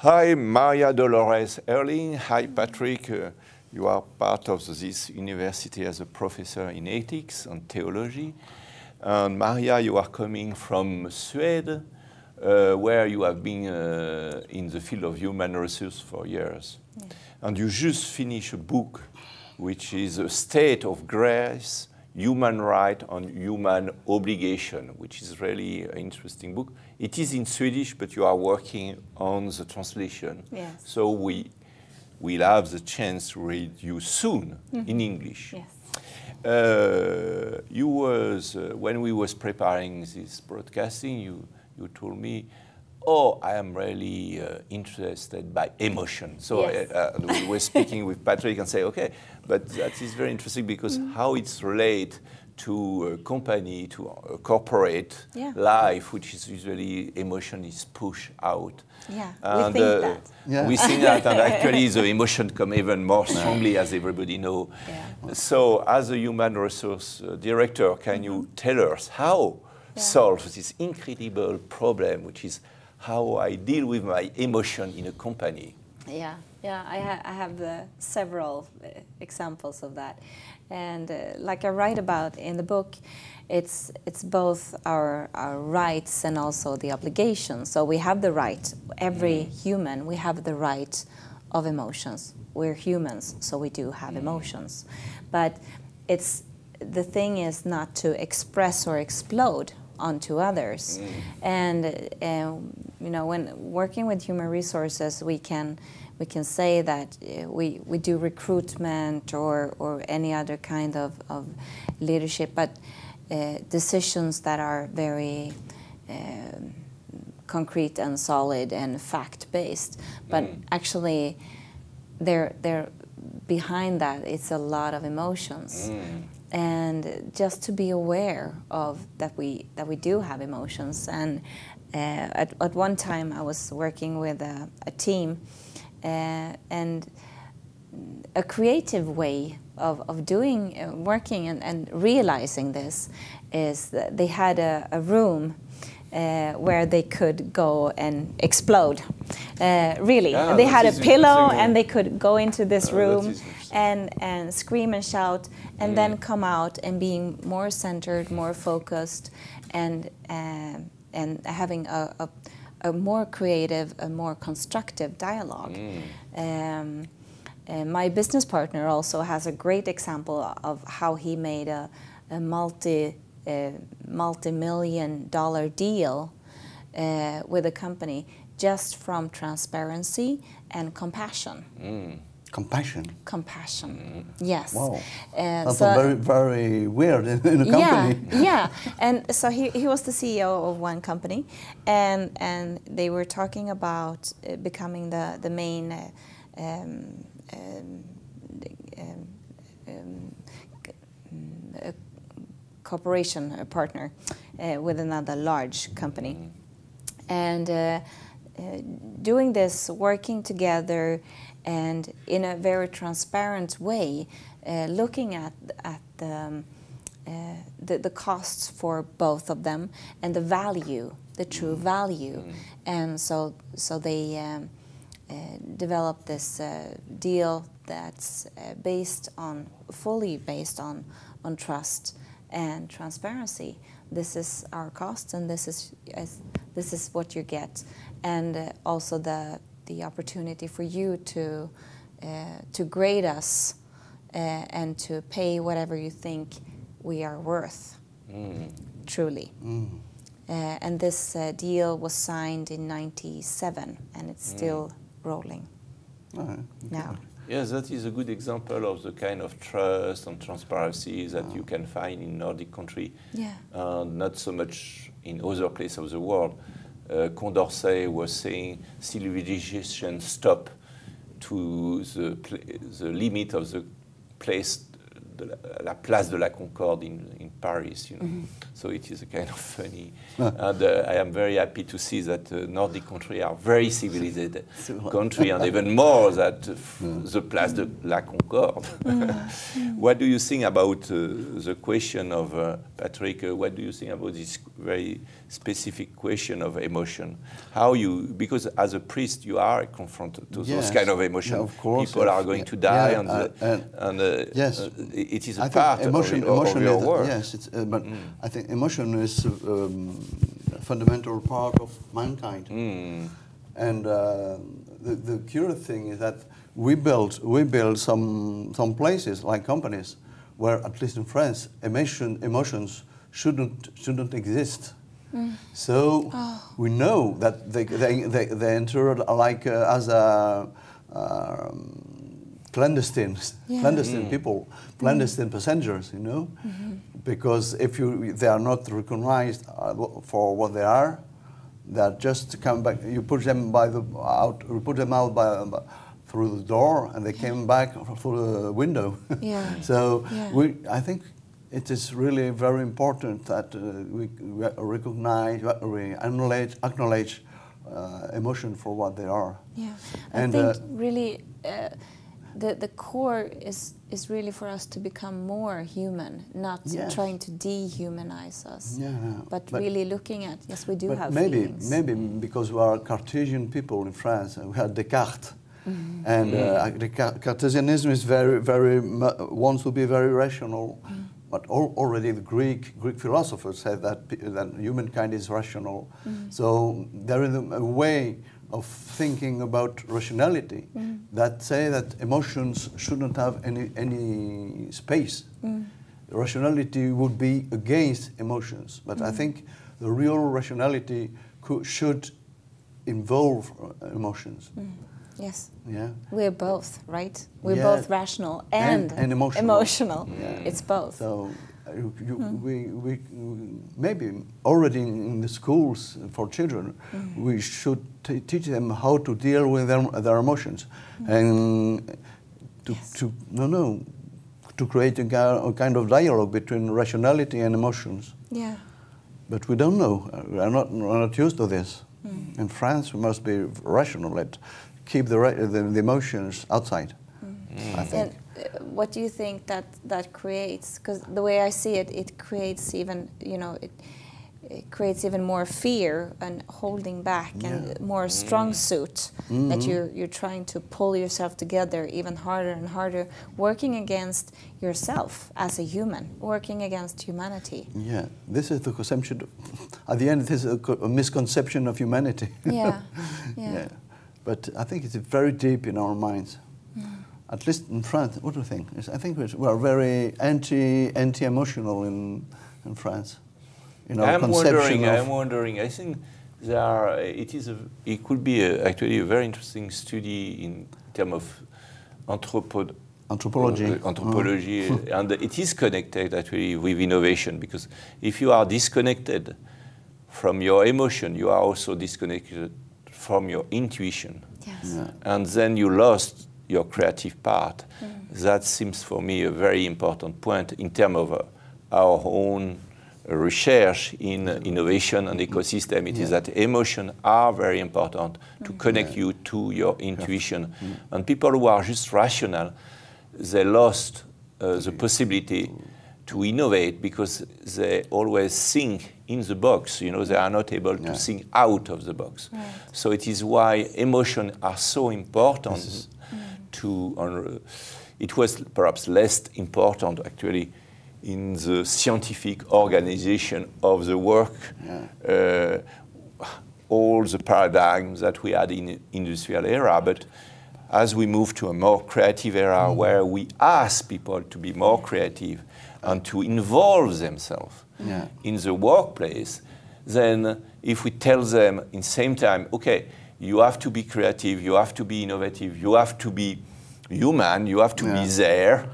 Hi, Maria Dolores Erhling. Hi, Patrick. You are part of this university as a professor in ethics and theology. And Maria, you are coming from Sweden, where you have been in the field of human resources for years. Yeah. And you just finished a book, which is A State of Grace, Human Right and Human Obligation, which is really an interesting book. It is in Swedish, but you are working on the translation. Yes. So we'll have the chance to read you soon in English. Yes. When we was preparing this broadcasting, you told me, oh, I am really interested by emotion. So yes. We were speaking with Patrick and say, okay, but that is very interesting because how it's related to a company, to a corporate life, which is usually emotion is pushed out. Yeah, and, we think that. Yeah. We think that, and actually the emotion come even more strongly, as everybody know. Yeah. So as a human resource director, can you tell us how solve this incredible problem, which is how I deal with my emotion in a company? Yeah, I have several examples of that, and like I write about in the book, it's both our rights and also the obligations. So we have the right, every human, we have the right of emotions. We're humans, so we do have emotions, but the thing is not to express or explode onto others. And you know, when working with human resources, we can say that we do recruitment or any other kind of leadership, but decisions that are very concrete and solid and fact-based. But actually, they're behind that, it's a lot of emotions. And just to be aware of that we do have emotions. And at one time I was working with a team, and a creative way of doing working and realizing this is that they had a room where they could go and explode. Really, they had a pillow and they could go into this room and scream and shout, and then come out and being more centered, more focused, and having a more creative, a more constructive dialogue. My business partner also has a great example of how he made a multi-million-dollar deal with a company just from transparency and compassion. Compassion? Compassion, yes. Wow, that's very, very weird in a company. Yeah, and so he was the CEO of one company, and they were talking about becoming the main cooperation partner with another large company. And doing this, working together, and in a very transparent way, looking at the costs for both of them and the value, the true value. And so they developed this deal that's fully based on trust and transparency. This is our cost, and this is what you get, and also the opportunity for you to grade us and to pay whatever you think we are worth, truly. And this deal was signed in '97, and it's still rolling now. Yes, that is a good example of the kind of trust and transparency that you can find in Nordic country, not so much in other places of the world. Condorcet was saying civilization stop to the limit of the place la place de la Concorde in Paris, you know. So it is a kind of funny. And I am very happy to see that Nordic countries are very civilized country, and even more that the place de la Concorde. What do you think about the question of, Patrick, what do you think about this very specific question of emotion? How you, because as a priest you are confronted to those kind of emotions. Yeah, of course. People are going to die, and yes, it is a part of your work. Yes, but I think emotion is a fundamental part of mankind. And the curious thing is that we build some places like companies where, at least in France, emotions shouldn't exist. So we know that they enter like as a clandestine people, clandestine passengers, you know, because if they are not recognized for what they are just come back. You put them out through the door, and they came back through the window. So I think it is really very important that we recognize, we acknowledge emotion for what they are. I think really the core is really for us to become more human, not trying to dehumanize us, but really looking at, yes, we do have feelings. Maybe because we are Cartesian people in France, and we had Descartes. And Cartesianism is wants to be very rational. But already the Greek philosophers said that humankind is rational. So there is a way of thinking about rationality that say that emotions shouldn't have any space. Rationality would be against emotions, but I think the real rationality should involve emotions. Yes. Yeah. We're both, right? We're both rational and emotional. It's both. So we maybe already in the schools for children, we should teach them how to deal with their emotions, and to create a kind of dialogue between rationality and emotions. But we don't know. We're not used to this. In France, we must be rational. Keep the emotions outside, I think. And what do you think that creates? Because the way I see it, it creates even, it creates even more fear and holding back and more strong suit, that you're trying to pull yourself together even harder and harder, working against yourself as a human, working against humanity. Yeah, this is the conception. At the end, this is a misconception of humanity. Yeah. But I think it's very deep in our minds. At least in France, what do you think? I think we are very anti-emotional in France. I'm wondering. I think it could be actually a very interesting study in terms of anthropology, and it is connected actually with innovation, because if you are disconnected from your emotion, you are also disconnected from your intuition. And then you lost your creative part. That seems for me a very important point in terms of our own research in innovation and ecosystem. It is that emotions are very important to connect you to your intuition. And people who are just rational, they lost the possibility to innovate, because they always think in the box. They are not able to think out of the box. So it is why emotions are so important it was perhaps less important actually in the scientific organization of the work, all the paradigms that we had in industrial era. But as we move to a more creative era where we ask people to be more creative and to involve themselves in the workplace, then if we tell them in the same time, okay, you have to be creative, you have to be innovative, you have to be human, you have to be there,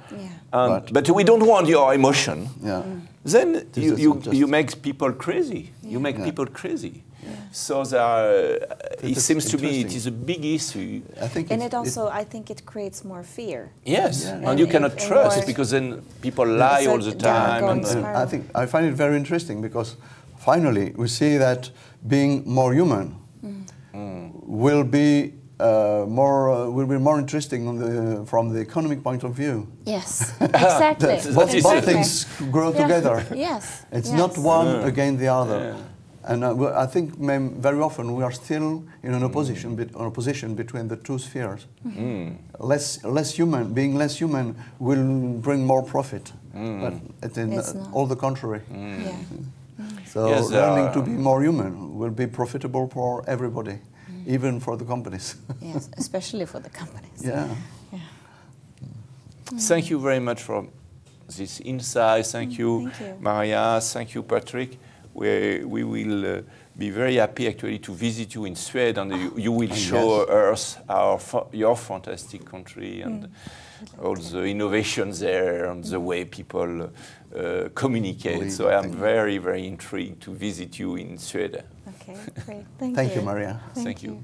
but we don't want your emotion, then you make people crazy. You make people crazy. So there are, it That's seems to me it interesting. is a big issue. I think And it's- it also, I think it creates more fear. Yes, Yeah. and you And cannot and trust more- because then people lie So all the there are time. going And, I think I find it very interesting because finally we see that being more human will be will be more interesting on from the economic point of view. Yes, exactly. That Both, is both it. things grow Yeah. together. Yes. It's yes. not one Yeah. against the other. Yeah. And I think very often we are still in an opposition between the two spheres. Less human, being less human will bring more profit, but It's not. all the contrary. Yeah. So Yes, learning to be more human will be profitable for everybody, even for the companies. Yes, especially for the companies. Yeah. Thank you very much for this insight. Thank you, Thank you. Maria. Thank you, Patrick. We will be very happy actually to visit you in Sweden, and you will show us your fantastic country and all the innovations there and the way people communicate. So I am very, very intrigued to visit you in Sweden. Okay, great. Thank you. Thank you, Maria. Thank you.